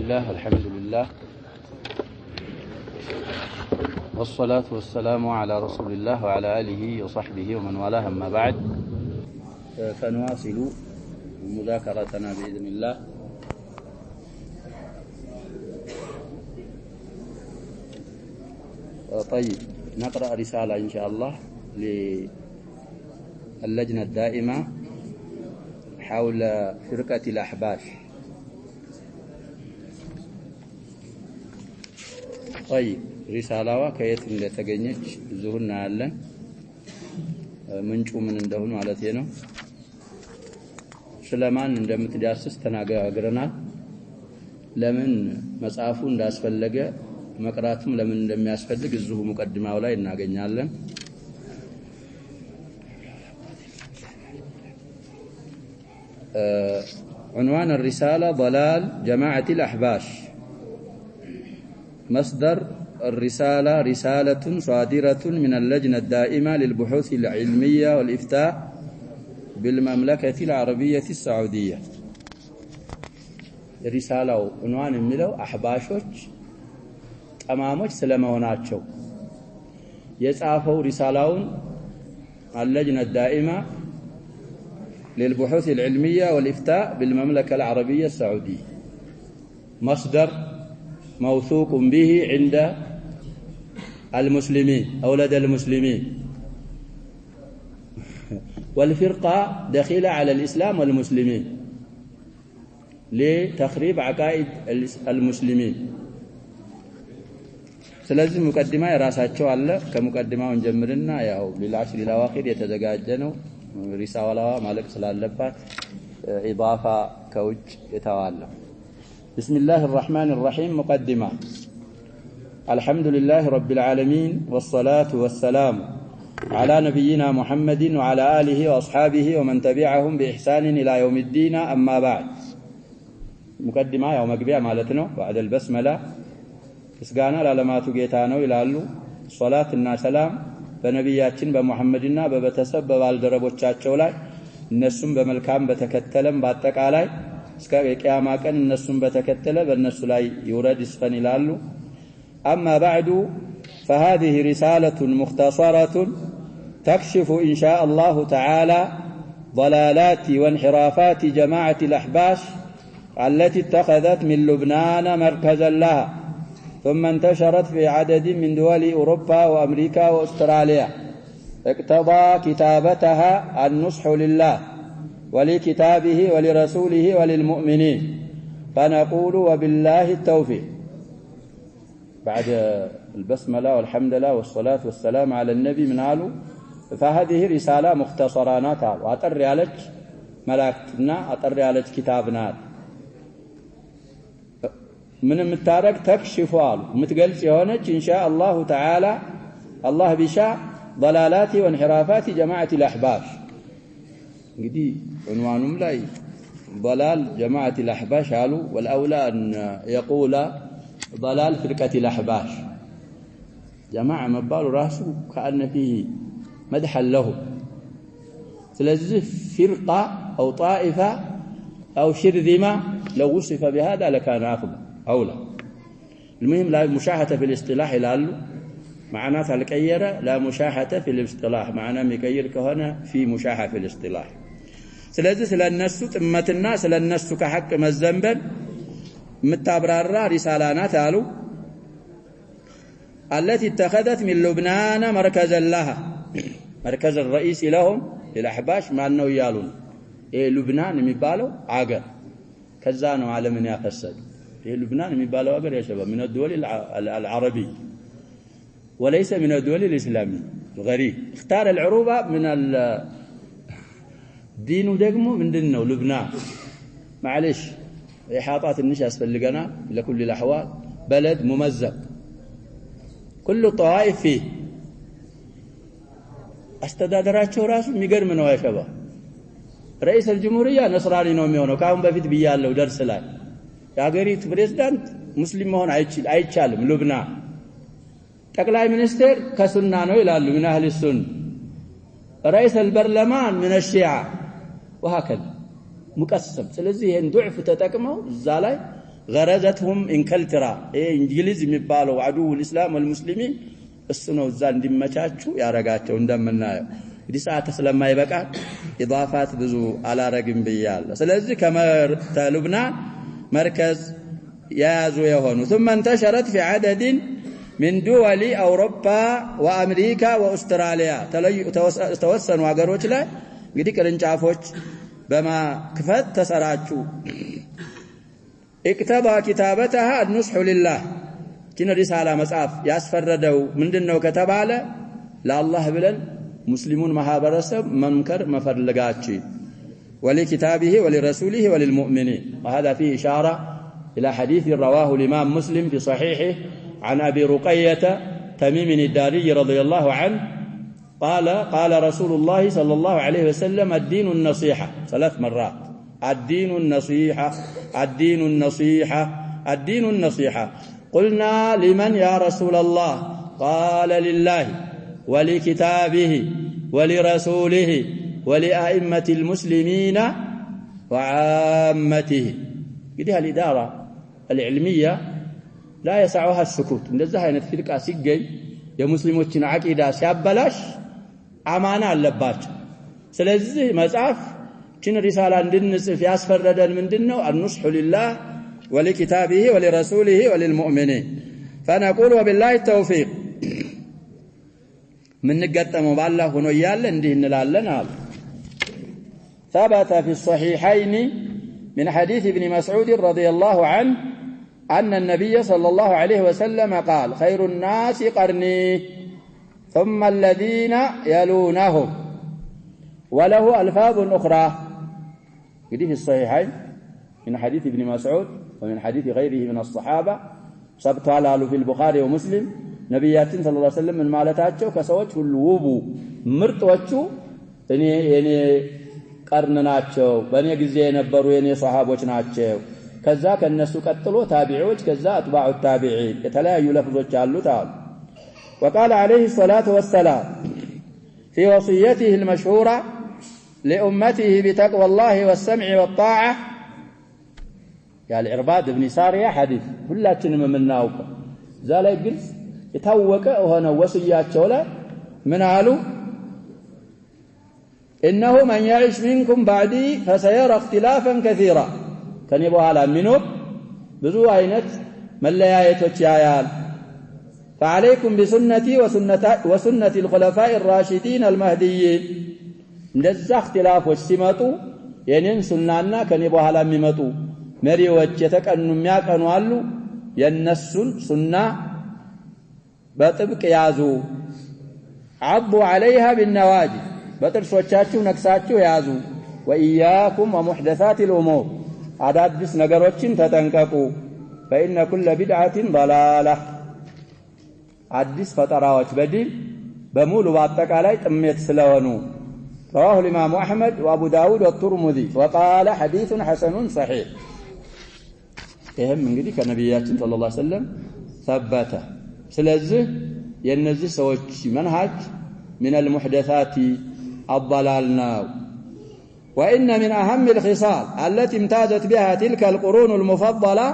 الله الحمد لله والصلاة والسلام على رسول الله وعلى آله وصحبه ومن والاه أما بعد فنواصل مذاكرتنا بإذن الله. طيب نقرأ رسالة إن شاء الله للجنة الدائمة حول فرقة الأحباش. طيب رسالة كيت من تجنيج زهرنا علن منشو من عندهم على تينو سلمان عندما تجاسس تناقرنا لمن مسافون داس فلقة مقراتهم لمن عندما يسفلق الزهو مقدمة ولا يناقرنا علن. عنوان الرسالة ضلال جماعة الأحباش. مصدر الرسالة رسالة صادرة من اللجنة الدائمة للبحوث العلمية والإفتاء بالمملكة العربية السعودية. رسالة عنوان الملو أحباشوش أماموش سلاموناتشو يسعفوا رسالون اللجنة الدائمة للبحوث العلمية والإفتاء بالمملكة العربية السعودية. مصدر موثوق به عند المسلمين أو لدى المسلمين، والفرقة دخيلة على الإسلام والمسلمين لتخريب عقائد المسلمين. ስለዚህ ሙቀድማ የራሳቸው አለ። ከሙቀድማው እንጀምርና ያው ለልዓሽር الأواخر የተዘጋጀነው ሪሳላዋ ማለቅ ስላለባት ኢዳፋ ከውጭ የተዋለ። بسم الله الرحمن الرحيم. مقدمة. الحمد لله رب العالمين والصلاة والسلام على نبينا محمد وعلى آله وأصحابه ومن تبعهم بإحسان إلى يوم الدين. أما بعد. مقدمة يوم مقبيع مالتنا بعد البسملة اسقانا لالماتو جيتانو إلالو صلاة الناسلام بنبياتين بمحمدنا ببتسب بالدربوچاچو ላይ እነሱም በመልካም በተከተለም ባጠቃላይ እስከ ቂያማ ቀን እነሱም በተከተለ በእነሱ ላይ ይውረድ ይስፈን ይላሉ። أما بعد فهذه رسالة مختصرة تكشف إن شاء الله تعالى ضلالات وانحرافات جماعة الأحباش التي اتخذت من لبنان مركزا لها ثم انتشرت في عدد من دول أوروبا وأمريكا وأستراليا. اقتضى كتابتها النصح لله ولكتابه ولرسوله وللمؤمنين، فنقول وبالله التوفيق. بعد البسملة والحمد لله والصلاة والسلام على النبي من قالوا فهذه رسالة مختصرانات وأطري عليك ملاكتنا أطري عليك كتابنا من المتارك تكشف متقلس يهونج إن شاء الله تعالى الله بشاء ضلالات وانحرافات جماعة الأحباش. قدي عنوانهم لا ضلال جماعة الأحباش قالوا والأولى أن يقول ضلال فرقة الأحباش. جماعة مبال راسه كأن فيه مدحا له. ثلاثة فرقة أو طائفة أو شرذمة لو وصف بهذا لكان أفضل أولى. المهم لا مشاحة في الاصطلاح لالو معناتها الكيرة لا مشاحة في الاصطلاح معناه مكير كهنا في مشاحة في الاصطلاح. ስለዚህ ስለነሱ ጥመትና ስለነሱ ከሐቅ መዘንበል متابرارا رسالانات አሉ التي اتخذت من لبنان مركزا لها مركز الرئيس لهم للأحباش ما انه يالون لبنان የሚባለው አገር ከዛ ነው ዓለምን ያፈሰዱ። لبنان የሚባለው አገር يا شباب من الدول العربي وليس من الدول الإسلامية. غريب. اختار العروبة من الدين ደግሞ ምንድነው لبنان معلش إحاطات النشأ أسفلقنا لكل الأحوال بلد ممزق كل الطوائف فيه. استدادراتشو راسو ميقر منو يا شباب رئيس الجمهورية نصراني نومي هونو كاهم بفيت بيالله ودرس لاي يا قريت بريزدانت مسلم هون عيتشالم لبنان. تقلعي منستر كسنة نو يلالو من أهل السنة. رئيس البرلمان من الشيعة وهكذا مقسم. ስለዚህ ይሄን ضعف ተጠቅመው እዛ ላይ غرزتهم انكلترا انجليز የሚባለው عدو الاسلام والمسلمين እሱ ነው እዛ እንዲመቻቹ ያረጋቸው እንደምናየው እንግዲህ ሰዓት ስለማይበቃ ኢዳፋት ብዙ አላረግም ብያለሁ ስለዚህ ከሉብናን መርከዝ ያዙ የሆኑ ثم انتشرت في عدد من دول اوروبا وامريكا واستراليا ተወሰኑ ሀገሮች ላይ እንግዲህ ቅርንጫፎች በማክፈት ተሰራጩ اكتبى كتابتها النصح لله كن رساله مصاف ያስፈረደው ምንድነው ከተባለ ለአላህ ብለን مسلمون ማህበረሰብ መንከር መፈልጋችሁ ولكتابه ولرسوله وللمؤمنين وهذا فيه اشاره الى حديث رواه الامام مسلم في صحيحه عن ابي رقيه تميم الداري رضي الله عنه قال رسول الله صلى الله عليه وسلم الدين النصيحه 3 مرات الدين النصيحه الدين النصيحه الدين النصيحه قلنا لمن يا رسول الله قال لله ولكتابه ولرسوله ولأئمة المسلمين وعامته هذه الإدارة العلمية لا يسعها السكوت እንደዚህ አይነት ፍርቃ ሲገኝ የሙስሊሞችን አቂዳ ሲያበላሽ አማና አለባቸው ስለዚህ መጽሐፍ ችን ሪሳላ እንድንጽፍ ያስፈረደን ምንድነው النصح لله ولكتابه ولرسوله وللمؤمنين فنقول وبالله التوفيق من نقدموا بالله ሆኖ ይያለ እንዲህ እንላለን አሉ ثبت في الصحيحين من حديث ابن مسعود رضي الله عنه أن النبي صلى الله عليه وسلم قال خير الناس قرني ثم الذين يلونهم وله ألفاظ أخرى في الصحيحين من حديث ابن مسعود ومن حديث غيره من الصحابة ثبت على في البخاري ومسلم ነብያችን ሰለላሁ ዐለይሂ ወሰለም ምን ማለታቸው ከሰዎች ሁሉ ውቡ ምርጦቹ እኔ ቀርን ናቸው በእኔ ጊዜ የነበሩ የኔ ሷሃቦች ናቸው ከዛ ከነሱ ቀጥሎ ታቢዒዎች ከዛ አጥባዑ ታቢዒን የተለያዩ ለፍዞች አሉት አሉ وقال عليه الصلاة والسلام في وصيته المشهورة لأمته بتقوى الله والسمع والطاعة يا العرباد بن سارية حديث ሁላችንም የምናውቀው ዛላይ ግልጽ የታወቀ ሆነ ወስያቸው ላይ ምን አሉ انه من يعيش منكم بعدي فسيرى اختلافا كثيرا ከኔ በኋላ የሚኖር ብዙ አይነት መለያየቶች ያያል فعليكم بسنتي وسنة الخلفاء الراشدين المهديين እንደዛ اختلافዎች ሲመጡ የኔን ሱናና ከኔ በኋላ የሚመጡ መሪዎች የተቀኑ የሚያቀኑ አሉ የነሱን ሱና በጥብቅ ያዙ عضوا عليها بالنواجذ በጥርሶቻችሁ ነክሳችሁ ያዙ وإياكم ومحدثات الأمور አዳዲስ ነገሮችን ተጠንቀቁ فإن كل بدعة ضلالة አዲስ ፈጠራዎች በዲን በሙሉ በአጠቃላይ ጥሜት ስለሆኑ رواه الإمام أحمد وأبو داود والترمذي وقال حديث حسن صحيح ይሄም እንግዲህ ከነብያችን ሰለላሁ ዐለይሂ ወሰለም ثبت ስለዚህ የነዚህ ሰዎች መንሃጅ من المحدثات الضلالنا وإن من أهم الخصال التي امتازت بها تلك القرون المفضلة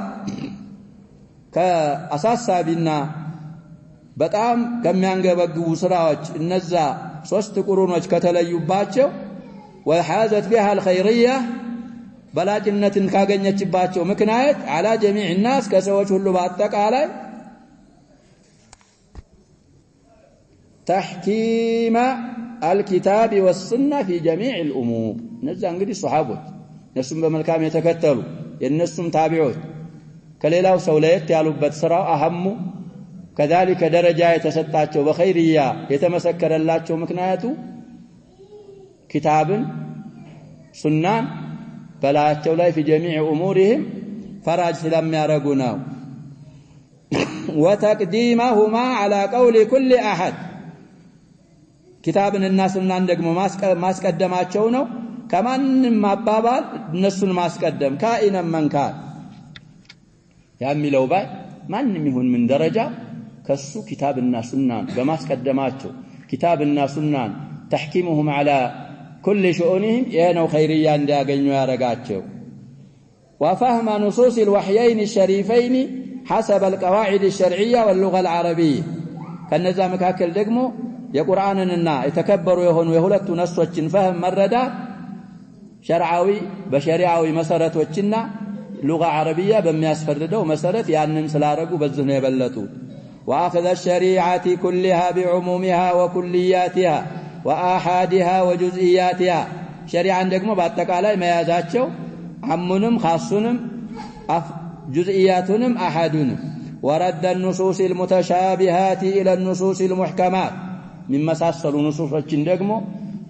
كأساسابنا በጣም ከሚያንገበግቡ ስራዎች እነዛ ሶስት ቁሩኖች ከተለዩባቸው وحازت بها الخيرية በላጭነትን ካገኘችባቸው ምክንያት على جميع الناس ከሰዎች ሁሉ በአጠቃላይ تحكيم الكتاب والسنة في جميع الأمور نزا እንግዲህ ሱሐቦች እነሱም በመልካም የተከተሉ የነሱም ታቢዖች ከሌላው ሰው ለየት ያሉበት ስራው አህሙ كذلك درجة የተሰጣቸው በኸይርያ የተመሰከረላቸው ምክንያቱ كتابን ሱናን በላያቸው ላይ في جميع أمورهم ፈራጅ ስለሚያረጉ ነው وتقديمهما على قول كل أحد كتابنا سنان ደግሞ ማስቀደማቸው ነው ከማንንም ማባባል እነሱን ማስቀደም ካኢነ መንካ ያሚለው ባይ ማንንም ይሁን ምን ደረጃ ከሱ كتابنا سنان በማስቀደማቸው كتابنا سنان تحكيمهم على كل شؤونهم የነው ኸይርያ እንዲያገኙ ያረጋቸው وفهم نصوص الوحيين الشريفين حسب القواعد الشرعية واللغة العربية كنذا مكاكل دغمو የቁርአንንና የተከበሩ የሆኑ የሁለቱ ነሶችን فهم መረዳት ሸርዓዊ በሸሪዓዊ መሰረቶችና ሉጋ አረቢያ በሚያስፈርደው መሰረት ያንን ስላረጉ በዚህ ነው የበለጡ واخذ الشريعه كلها بعمومها وكلياتها واحادها وجزئياتها شريعه ደግሞ በአጠቃላይ መያዛቸው አሙንም ኻሱንም جزئياتንም احادንም ورد النصوص المتشابهات الى النصوص المحكمات የሚመሳሰሉ ንሱሶችን ደግሞ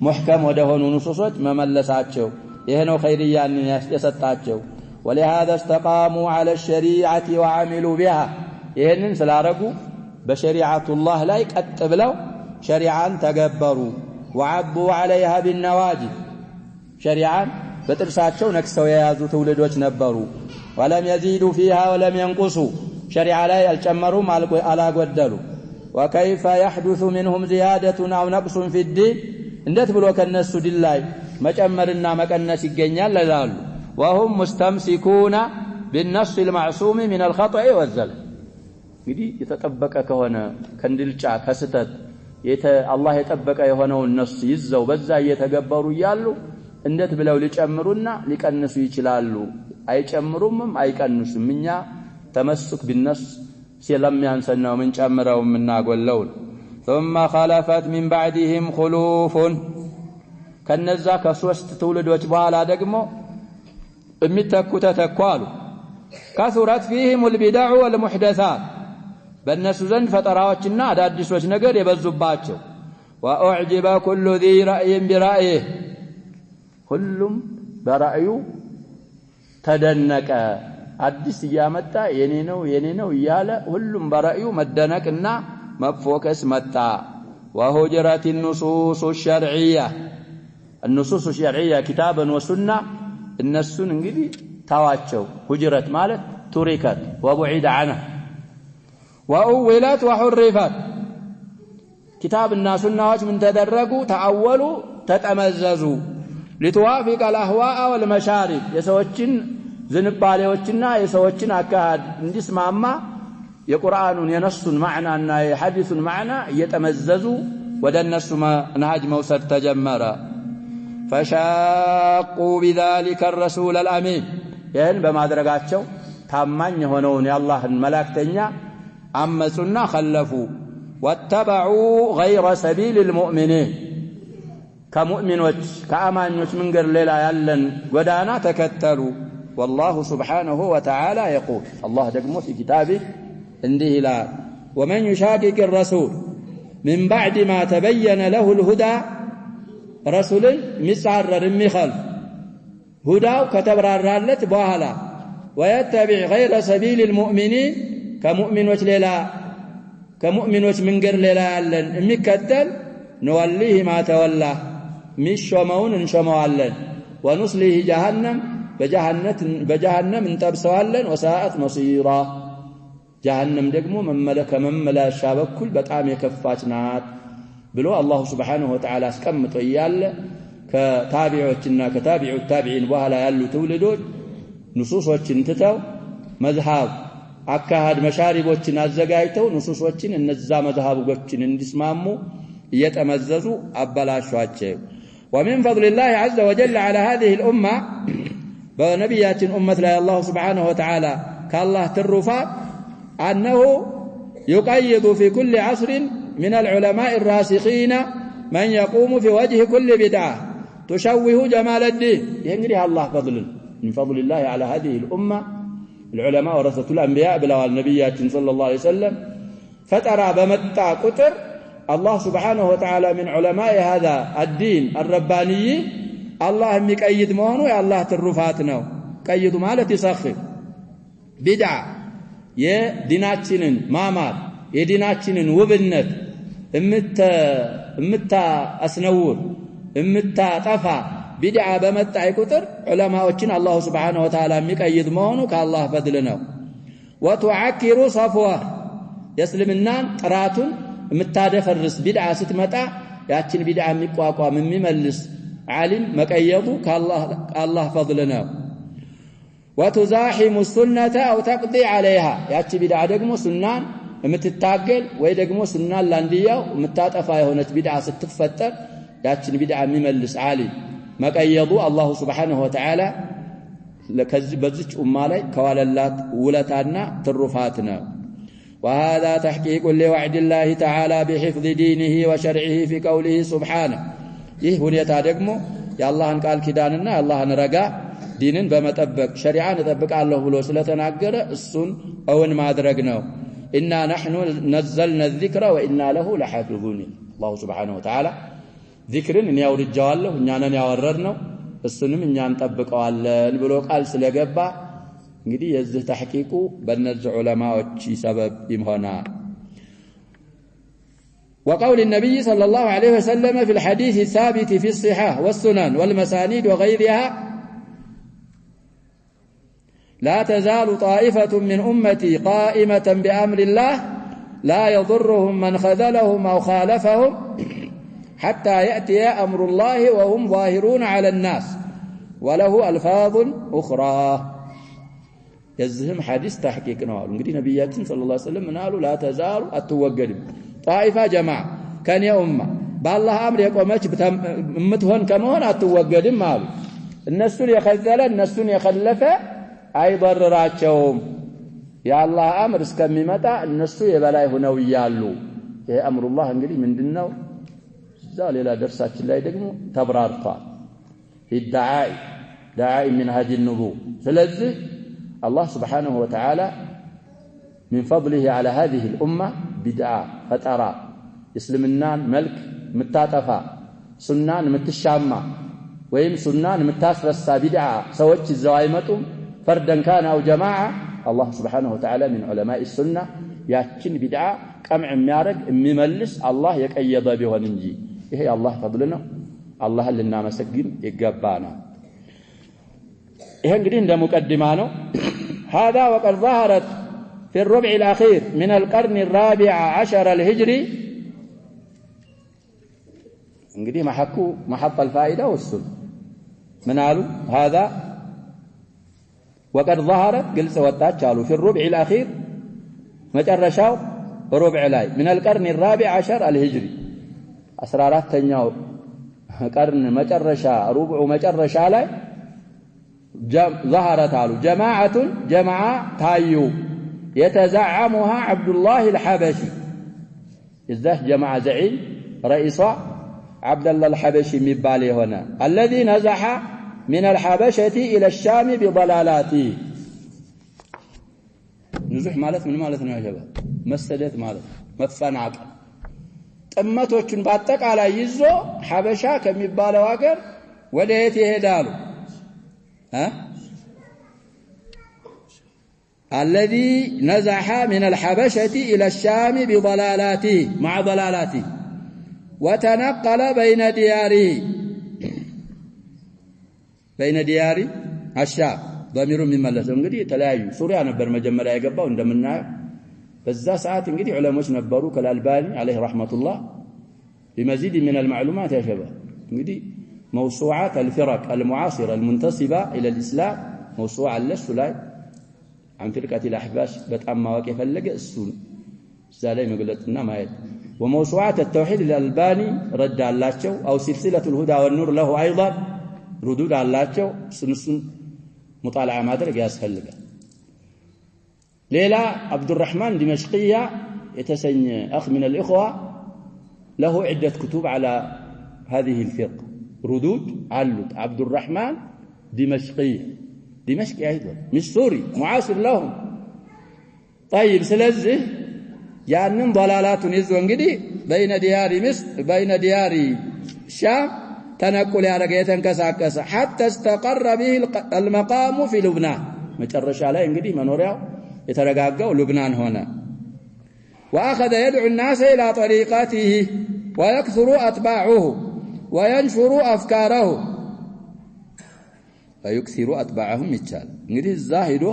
محكم ወደሆኑ ንሱሶች መመለሳቸው ይሄ ነው ኸይርያን ያስደሰጣቸው ولهذا استقاموا على الشريعه وعملوا بها ይሄንን ስላረጉ በሸሪዓቱላህ ላይ ቀጥ ብለው ሸሪዓን ተገበሩ وعبوا عليها بالنواجذ ሸሪዓን በጥርሳቸው ነክሰው የያዙ ትውልዶች ነበሩ ولم يزيدوا فيها ولم ينقصوا شريعه ላይ አልጨመሩም አላጎደሉ وكيف يحدث منهم زياده او نقص في الدين እንዴት ብሎ ከነሱ ዲን ላይ መጨመርና መቀነስ ይገኛል ይላሉ وهم مستمسكون بالنص المعصوم من الخطأ والزلل እንግዲህ የተጠበቀ ከሆነ ከንድልጫ ከስተት አላህ የጠበቀ የሆነውን ነስ ይዘው በዛ እየተገበሩ ይያሉ እንዴት ብለው ሊጨምሩና ሊቀንሱ ይችላሉ አይጨምሩምም አይቀንሱም እኛ ተመስክ بالنص ስለሚያንሰናው ምን ጨምረው ምናጎለው ثم خلفت من بعدهم خلوف ከነዛ ከሶስት ትውልዶች በኋላ ደግሞ የሚተኩ ተተኳሉ كثرت فيهم البدع والمحدثات በእነሱ ዘንድ ፈጠራዎችና አዳዲሶች ነገር የበዙባቸው واعجب كل ذي راي برايه ሁሉም በራእዩ ተደነቀ አዲስ ያመጣ የኔ ነው ይያለ ሁሉም በራእዩ መደነቅና መፎከስ መጣ وهجرت النصوص الشرعيه النصوص الشرعيه كتابا وسنه እነሱን እንግዲህ ታዋቸው ሁጅረት ማለት تركت وبعد عنها وأولت وحرفت كتابنا سنة من تدرجوا تأولوا تتمززوا لتوافق الأهواء والمشارب يسوتشن زنباليوتشنا يسوتشن أكاد نسمع ما يقرآن ينص معنى أن يحدث معنى يتمززوا ودنس ما نهج موسى تجمر فشاقوا بذلك الرسول الأمين يعني بما درجاتشو تامان يهونون يا الله الملاكتنيا عمسنا خلفوا واتبعوا غير سبيل المؤمنين كمؤمنوች كأمانوች منغر ሌላ ያለን ጎዳና ተከተሉ والله سبحانه وتعالى يقول الله ደግሞ في كتابه እንዲህ ይላል ومن يشاقق الرسول من بعد ما تبين له الهدى رسول مسعرر مخالف هداው ከተብራራለት በኋላ ويتبع غير سبيل المؤمنين كمؤمنوች منغر ሌላ ያለን የሚከተል نوليه ما تولى مشومون انشموالن ونصليه بجهنم انتبسوالن وساءت مصيرا جهنم ደግሞ መመለሻ በኩል በጣም የከፋች ናት ብሎ አላህ Subhanahu Wa Ta'ala አስቀምጦ ይያለ ከታቢዖችና ከታቢዑ ታቢዒን በኋላ ያሉ ትውልዶች ንሱሶችን ትተው መዝሃብ አካሃድ መሻሪቦችን አዘጋጅተው ንሱሶችን እነዛ መዝሃቦችን እንዲስማሙ እየተመዘዙ አባላሿቸው ومن فضل الله عز وجل على هذه الامه بنبيات امه لا الله سبحانه وتعالى كالله ترفات انه يقيد في كل عصر من العلماء الراسخين من يقوم في وجه كل بدعه تشوه جمال الدين ينجري الله فضل من فضل الله على هذه الامه العلماء ورثة الانبياء بلا النبيات صلى الله عليه وسلم فترى بمتى قطر الله سبحانه وتعالى من علماء هذا الدين الرباني الله ميقيد مهنو يا الله ترفات ነው ቀይዱ ማለት ይሰخፍ ቢድዓ የዲናችንን ማማር የዲናችንን ውብነት እምታስነውር እምታጠፋ ቢድዓ በመጣይ ቁጥር ዑለማዎችን አላህ Subhanahu Wa Ta'ala የሚቀይድ መሆኑ ከአላህ ፈድል ነው وتعكر صفوه የእስልምናን ጥራቱን የምታደፈርስ ቢድዓ ስትመጣ ያችን ቢድዓ የሚቋቋም የሚመልስ ዓሊም መቀየዱ ከአላህ ፈድል ነው وتعكر صفوه يسلمنا طراتون متادفرس بدعه ستمتا ياتشن بدعه ميقواقوام ميملس عالم مقيدو كالله فضل له. ومن فضل الله عز وجل على هذه الامه بنبيات امه لا الله سبحانه وتعالى كالله ترفات انه وتزاحم السنة أو تقضي عليها ያቺ ቢድዓ ደግሞ ሱናን የምትታገል ወይ ደግሞ ሱናን ላንዲያው የምታጠፋ የሆነች ቢድዓ ስትፈጠር ያችን ቢድዓ የሚመልስ ዓሊም መቀየዱ አላሁ ሱብሓነሁ ወተዓላ በዚች ኡማ ላይ ከዋለላት ውለታና ትሩፋት ነው وهذا تحقيق لوعد الله تعالى بحفظ دينه وشرعه في قوله سبحانه ይህ ሁኔታ ደግሞ የአላህን ቃል ኪዳንና የአላህን ረጋ ዲንን በመጠበቅ ሸሪዓን እጠብቃለሁ ብሎ ስለተናገረ እሱን እውን ማድረግ ነው ኢና نحن نزلنا الذكر وإنا له لحافظون الله سبحانه وتعالى ذكርን እኔ አውርጄዋለሁ እኛ ነን ያወረድነው እሱንም እኛ እንጠብቀዋለን ብሎ ቃል ስለገባ እንግዲህ የዚህ ተሕቂቁ በእነዚህ ዑለማዎች ሰበብ ይሆናል وقول النبي صلى الله عليه وسلم في الحديث الثابت في الصحاح والسنن والمسانيد وغيرها لا تزال طائفة من أمتي قائمة بأمر الله لا يضرهم من خذلهم أو خالفهم حتى يأتي أمر الله وهم ظاهرون على الناس وله ألفاظ أخرى يزهم حديث تحقيق نوال እንግዲህ ነብያችን ሰለላሁ ዐለይሂ ወሰለም ምናሉ لا تزال አትወገድም طائفة جماعة كان يا أمة بالله أمر يقومش متهون كمهون أتوجدين مال النسون يخذل النسون يخلفه أي ضرراتهم يا الله أمر اسكمي متى النسو يبلاي هنا ويالو يا أمر الله انجلي من دنو زال إلى درسات الله يدقمو تبرار طال الدعاء دعاء من هذه النبوة فلذي الله سبحانه وتعالى من فضله على هذه الأمة بدعاء فترى يسلمنان ملك متاتفا سنان متشامة ويم سنان متاسرسا بدعاء سوتش الزوايمتهم فردا كان أو جماعة الله سبحانه وتعالى من علماء السنة ياتشن بدعاء كمع ميارق مملس الله يكأيض به وننجي إيه الله فضلنا الله لنا مسجين يقبانا إيه انقرين ده مقدمانه هذا وقد ظهرت في الربع الأخير من القرن الرابع عشر الهجري انقدي ما حكوا محط الفائدة والسن من قالوا هذا وقد ظهرت قل سوتات قالوا في الربع الأخير مجرشاو ربع لاي من القرن الرابع عشر الهجري أسرارات تنياو قرن مجرشا ربع مجرشا لاي ظهرت قالوا جماعة تايو يتزعمها عبد الله الحبشي إذا جماعة زعيم رئيسه عبد الله الحبشي مبالي هنا الذي نزح من الحبشة إلى الشام بضلالاته نزح مالت من مالتنا يا شباب مسدت مالت مفنعك ጥመቶችን በአጠቃላይ ይዞ ሐበሻ ከሚባለው ሀገር ወደ የት ይሄዳሉ الذي نزح من الحبشة إلى الشام بضلالاته مع ضلالاته وتنقل بين ديار الشام ضمير من ملسه እንግዲህ ተለያዩ ሱሪያ ነበር መጀመሪያ የገባው እንደምናየው በዛ ሰዓት እንግዲህ ዑለሞች ነበሩ ከአልባኒ عليه رحمة الله بمزيد من المعلومات يا شباب እንግዲህ موسوعات الفرق المعاصرة المنتسبة إلى الإسلام موسوعة لسه ላይ عن فرقة الأحباش بتأم مواقف اللقاء السون زالي مقلتنا مايت وموسوعات التوحيد الألباني رد على أو سلسلة الهدى والنور له أيضا ردود على سنسن مطالعة ما درك يسهل لك ليلى عبد الرحمن دمشقية يتسن أخ من الإخوة له عدة كتب على هذه الفرقة ردود علت عبد الرحمن دمشقية دمشق أيضا مش سوري معاصر لهم طيب سلزه يعني ضلالات يزون قدي بين ديار مصر بين ديار الشام تنقل يا رجيتن كسا حتى استقر به المقام في لبنان مترش عليه انقدي منوريا يترقاقوا لبنان هنا وأخذ يدعو الناس إلى طريقته ويكثر أتباعه وينشر أفكاره فيكثر أتباعهم يتشال እንግዲህ الزاهدو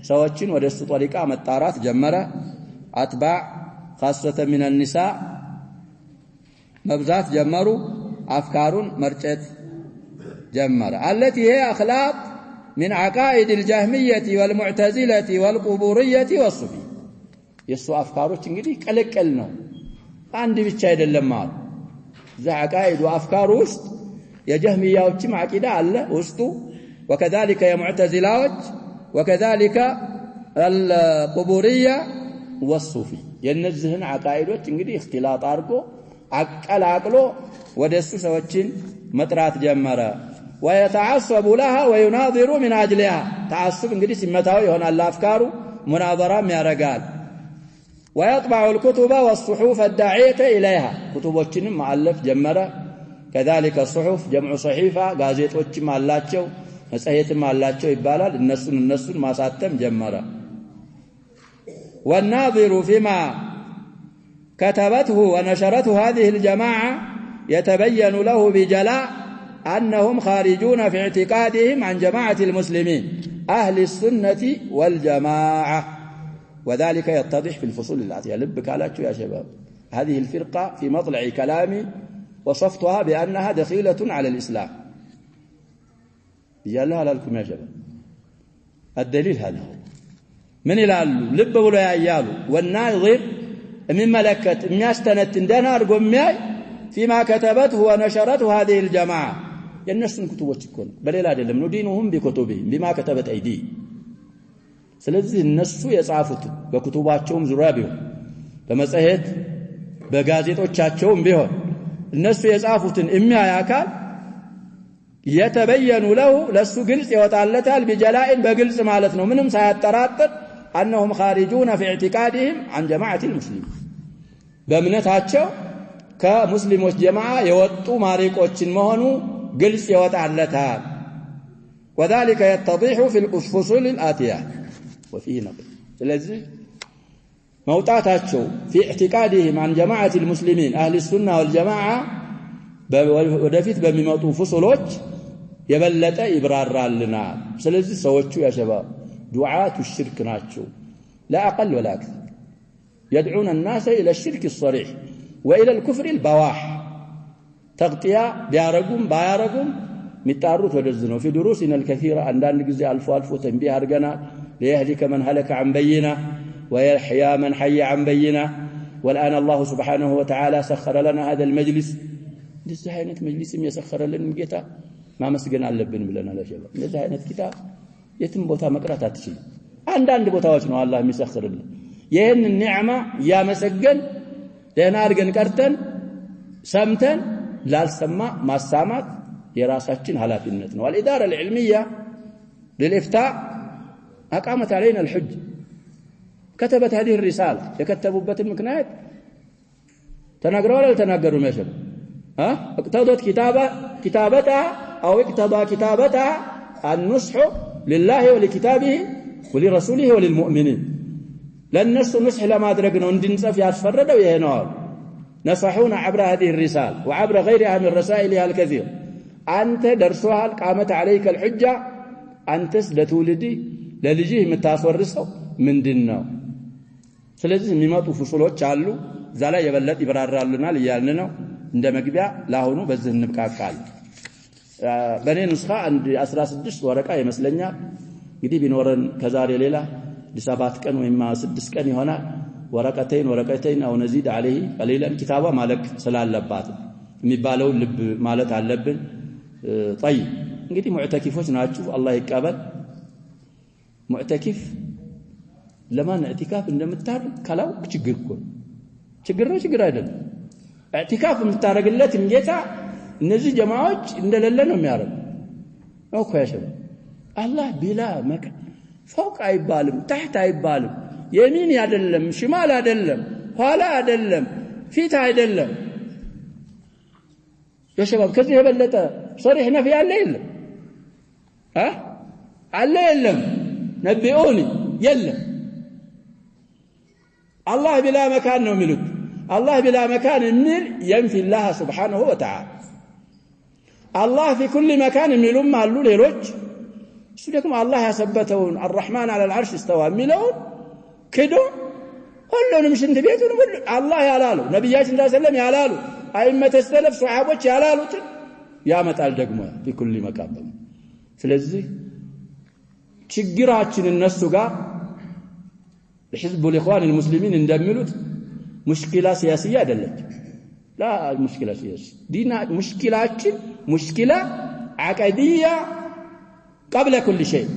ሰዎችን ወደ እሱ طريقة መጣራት ጀመረ أتباع خاصة من النساء مبزات جمروا أفكارون مرجت جمرة التي هي أخلاق من عقائد الجهمية والمعتزلة والقبورية والصوفية يسو أفكاروች እንግዲህ ቀለቀል ነው አንድ ብቻ አይደለም ማለት ذا عقائد وأفكار ውስጥ የጀህሚያዎችም አቂዳ አለ ውስጡ وكذلك የሙዕተዚላዎች وكذلك القبورية والصوفية የነዚህን عقائدዎች እንግዲህ اختلاط አድርጎ አቀላቅሎ ወደሱ ሰዎችን መጥራት ጀመረ ويتعصب لها ويناظر من أجلها تعصب እንግዲህ ሲመታው ይሆናል አፍካሩ مناظرም ያረጋል ويطبع الكتب والصحف الداعية إليها كتبዎችንም ማአለፍ ጀመረ كذلك الصحف جمع صحيفة ጋዜጦችም አላቸው መጽሔትም አላቸው ይባላል እነሱን ማሳተም ጀመረ والناظر فيما كتبته ونشرته هذه الجماعة يتبين له بجلاء أنهم خارجون في اعتقادهم عن جماعة المسلمين أهل السنة والجماعة وذلك يتضح في الفصول الآتية لبك على يا شباب هذه الفرقة في مطلع كلامي وصفتها بأنها دخيلة على الإسلام يجعلها لكم يا شباب الدليل هذا من يلالو لب ولا يالو والناظر من ملكة يستند دينار قمياي فيما كتبته ونشرته هذه الجماعة ينسون كتبوች እኮ ነው በሌላ አይደለም ነው ዲኑሁም ቢኩቱብህም بما كتبت ايدي ስለዚህ እነሱ የጻፉት በኩቱባቸውም ዙሪያ ቢሆን በመጽሔት በጋዜጦቻቸውም ቢሆን እነሱ የጻፉትን የሚያይ አካል يتبين له ለሱ ግልጽ ይወጣለታል بجلاء በግልጽ ማለት ነው ምንም ሳያጠራጥር انهم خارجون في اعتقادهم عن جماعة المسلمين በእምነታቸው ከሙስሊሞች ጀማዓ የወጡ ማሪቆችን መሆኑ ግልጽ ይወጣለታል وذلك يتضح في الفصول الآتية وفيه نقل ስለዚህ መውጣታቸው في اعتقادهم عن جماعة المسلمين أهل السنة والجماعة ወደፊት በሚመጡ ፍሱሎች የበለጠ ይብራራልናል ስለዚህ ሰዎቹ ያ ሸባብ ዱዓቱ الشرك ናቸው لا أقل ولا أكثر يدعون الناس إلى الشرك الصريح وإلى الكفر البواح تغطية بيارقهم بايارقهم متعرض ودزنوا في دروسنا الكثيرة عندنا نجزي ألف تنبيه أرقنا ليهلك من هلك عن بينة ويحيى من حي عن بينة والآن الله سبحانه وتعالى سخر لنا هذا المجلس لزهاينة مجلس يسخر لنا كتاب ما مسجنا اللبن بلنا لا شباب لزهاينة كتاب يتم بوتا مقرأة تشي عند بوتا وشنو الله يسخر لنا يهن النعمة يا مسجن دهنا أرقن كرتن سمتن لا السماء ما السامات يراساتين هلافينتنا والإدارة العلمية للإفتاء أقامت علينا الحج كتبت هذه الرسالة يكتبوا بات المكنات تناقروا ولا تناقروا ما شبه اقتضت كتابتها أو اقتضى كتابتها النصح لله ولكتابه ولرسوله وللمؤمنين لأن نصح لما أدركنا وندنسف يتفردوا يهنوال نصحونا عبر هذه الرسالة وعبر غيرها من رسائلها الكثير أنت درسها قامت عليك الحجة أنتس لتولدي للجيه متاسورسو من ديننا ስለዚህ የሚመጡ ፍሱሎች አሉ ዛላ የበለጥ ይብራራሉናል ይያልን ነው እንደ መግቢያ ላሁኑ በዚህ እንብቃቃል በኔ ንስኻ አንድ 16 ወረቃ ይመስለኛል እንግዲህ ቢኖረን ከዛሬ ሌላ ለ7 ቀን ወይም 6 ቀን ይሆናል ወረቀተይን አው ነዚድ عليه قليلا كتابه ማለቅ ስላለባት የሚባለው ልብ ማለት አለብን طيب እንግዲህ ሙዕተኪፎች ናችሁ አላህ ይቀበል ሙዕተኪፍ ለማን ኢዕቲካፍ እንደምታር ካላው ችግር አይደለም ኢዕቲካፍ የምታረግለት እንጌታ እነዚህ ጀማዓዎች እንደሌለ ነው የሚያረግ ነው እኮ ያሸው አላህ ቢላ መካ فوق አይባልም تحت አይባልም يمين አይደለም ሽማል አይደለም ኋላ አይደለም ፊት አይደለም የሸባብ ከዚህ የበለጠ صريح نفي አለ የለም አለ የለም ነብዩኒ የለም الله بلا مكان ነው የሚሉት الله بلا مكان የሚል ينفي الله سبحانه وتعالى الله في كل مكان የሚሉም አሉ ሌሎች እሱ ደግሞ አላህ ያሰበተውን الرحمن على العرش استوى የሚለውን ክዶ ሁሉንም ሽንት ቤቱን ሁሉ አላህ ያላለው ነብያችን ሰለላሁ ያላሉ አይመተ ሰለፍ ሱሐቦች ያላሉት ያመጣል ደግሞ በኩል መካበል ስለዚህ ችግራችን እነሱ ጋር ለህዝብ الإخوان المسلمين እንደሚሉት ሙሽኪላ ሲያሲያ አይደለች لا مشكلة سياسية دينا مشكلة عقدية قبل كل شيء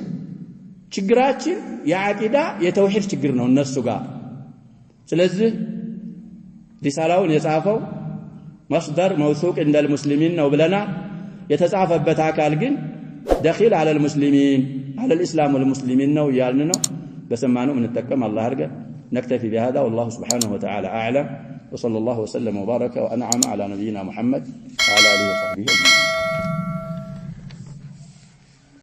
ችግራችን የዓቂዳ የተውሂድ ችግር ነው እነሱ ጋር ስለዚህ ሪሳላውን የጻፈው مصدر موثوق عند المسلمين ነው ብለና የተጻፈበት አካል ግን دخيل على المسلمين على الإسلام والمسلمين ነው ያልን ነው በሰማነው እንጠቀም አላህ አርገን نكتفي بهذا والله سبحانه وتعالى أعلم وصلى الله وسلم وبارك وأنعم على نبينا محمد وعلى آله وصحبه أجمعين